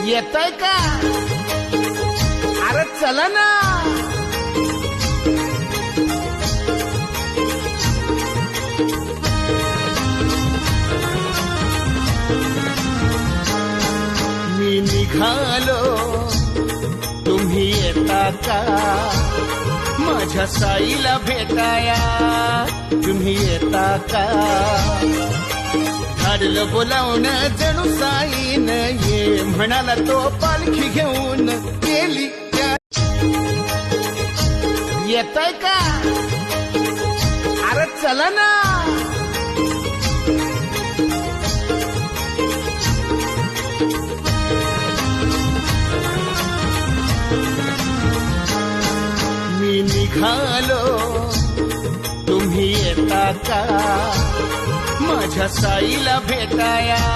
येतोय का? अरे चला ना. मी निघालो, तुम्ही येता का? माझ्या साईला भेटाया तुम्ही येता का? धाडलं बोलावणं जणू साईन, ये म्हणाला तो पालखी घेऊन गेली. येतोय का? अरे चला ना. मी निघालो, तुम्ही येता का? माझ्या साईला भेटाया